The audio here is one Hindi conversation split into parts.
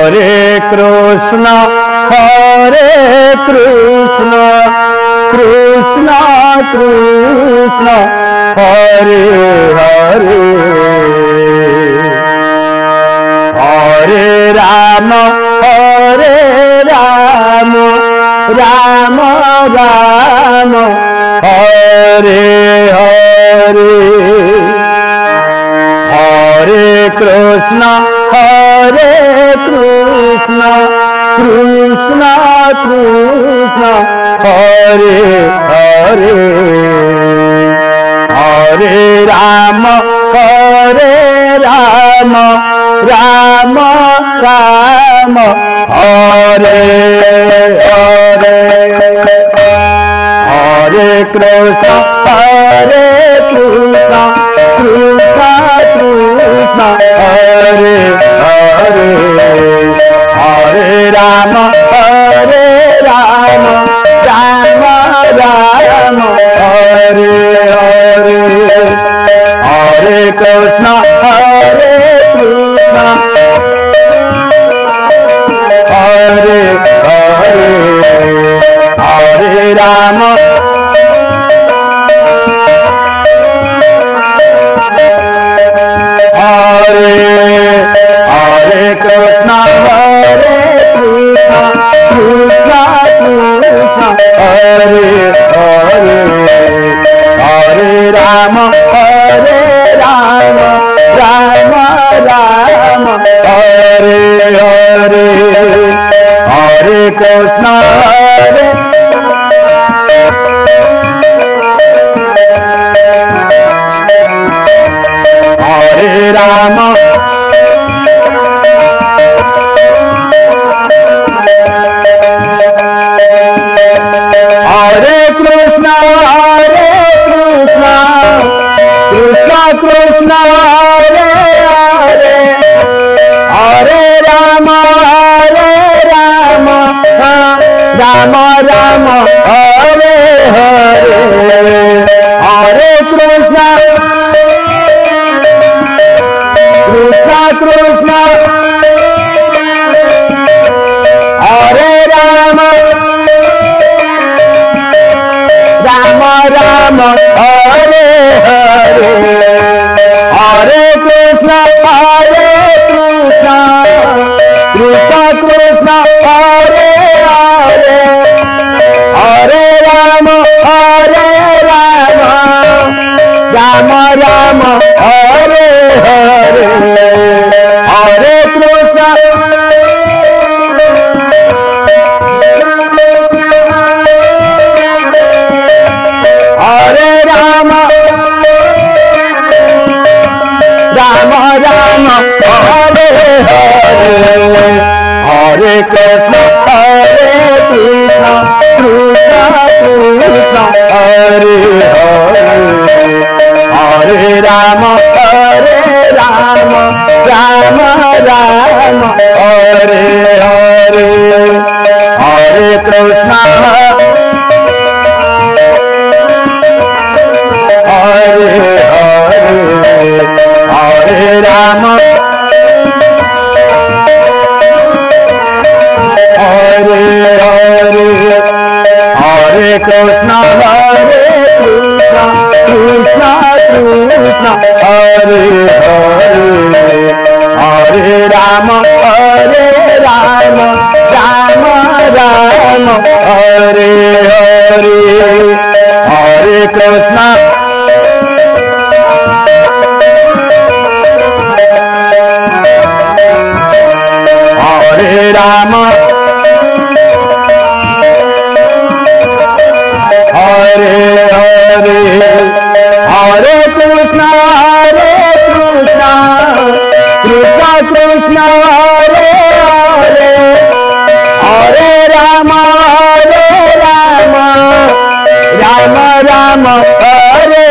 हरे कृष्ण कृष्ण कृष्ण हरे हरे हरे राम राम राम हरे हरे हरे कृष्ण कृष्ण कृष्ण हरे हरे हरे राम राम राम हरे हरे हरे कृष्ण कृष्ण कृष्ण हरे हरे हरे राम राम राम हरे हरे हरे कृष्ण कृष्ण हरे हरे हरे राम हरे कृष्ण कृष्ण हरे हरे हरे राम राम राम हरे हरे हरे कृष्ण हरे राम हरे कृष्ण कृष्ण कृष्ण हरे हरे हरे राम राम राम हरे हरे हरे कृष्ण कृष्ण हरे राम राम हरे हरे हरे कृष्ण कृष्ण हरे हरे हरे राम राम हरे हरे हरे कृष्ण हरे राम हरे हरे हरे कृष्ण कृष्ण हरे हरे हरे राम राम हरे हरे हरे कृष्ण हरे हरे हरे राम हरे हरे हरे कृष्ण कृष्ण हरे हरे हरे राम राम हरे हरे हरे कृष्ण हरे राम हरे हरे हरे कृष्ण कृष्ण हरे हरे हरे राम राम हरे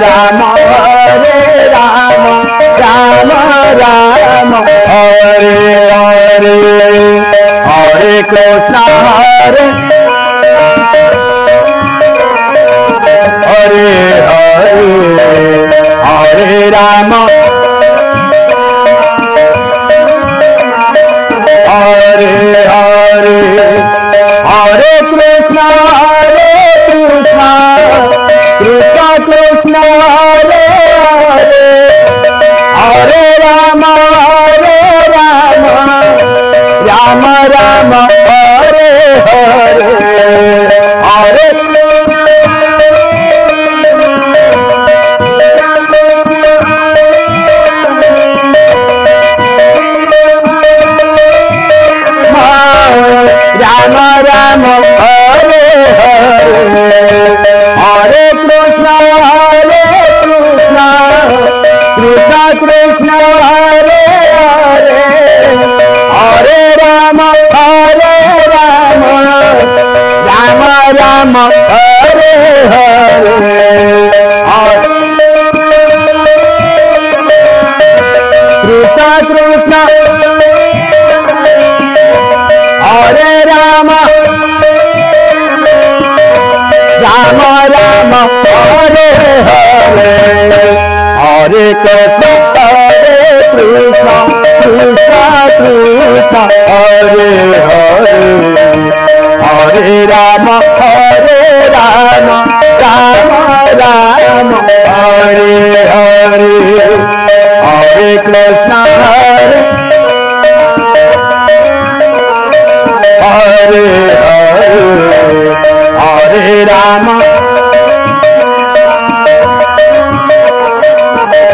राम राम राम हरे हरे हरे कृष्ण हरे हरे हरे हरे राम हरे हरे हरे कृष्ण कृष्ण कृष्ण हरे हरे हरे राम राम राम हरे हरे हरे राम राम हरे हरे हरे कृष्ण कृष्ण कृष्ण हरे हरे हरे राम राम राम हरे हरे कृष्ण कृष्ण हरे राम राम हरे हरे हरे कृष्ण कृष्ण कृष्ण हरे हरे हरे राम राम हरे हरे हरे कृष्ण हरे हरे हरे राम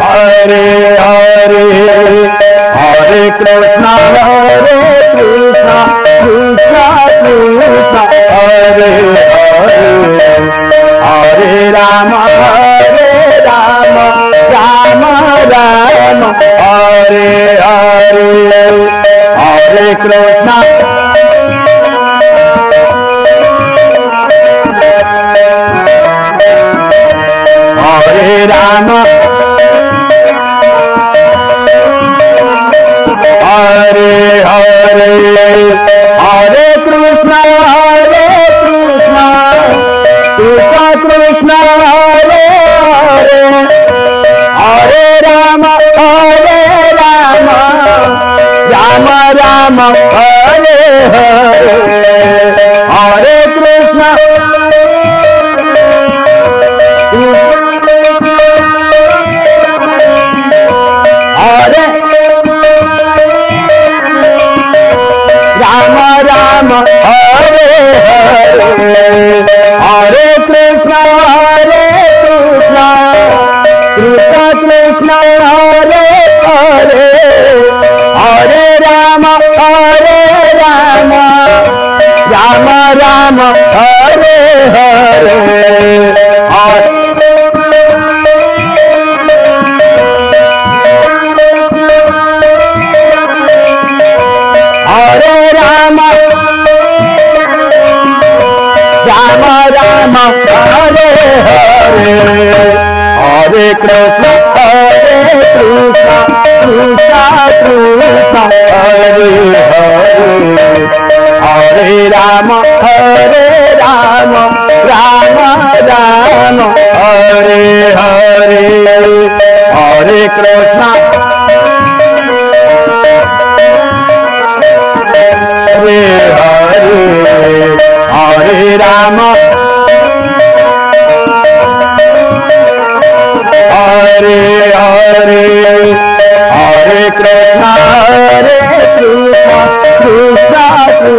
हरे हरे हरे कृष्ण कृष्ण कृष्ण हरे हरे हरे राम राम हरे हरे हरे कृष्ण हरे राम हरे हरे हरे कृष्ण कृष्ण हरे हरे हरे राम राम हरे हरे हरे कृष्ण हरे राम हरे हरे हरे कृष्ण कृष्ण कृष्ण हरे हरे हरे राम राम हरे हरे हरे राम हरे हरे हरे कृष्ण कृष्ण हरे हरे हरे राम राम हरे हरे हरे कृष्ण हरे हरे हरे राम हरे हरे हरे कृष्ण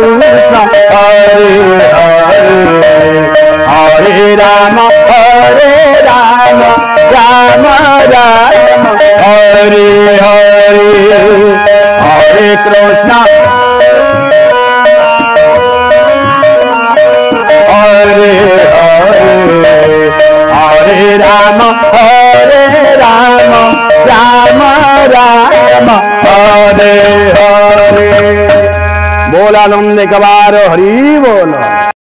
कृष्ण हरे हरे हरे राम हरे हरे हरे कृष्ण हरे हरे हरे राम हरे हरे बोला नंद कबार हरि बोल।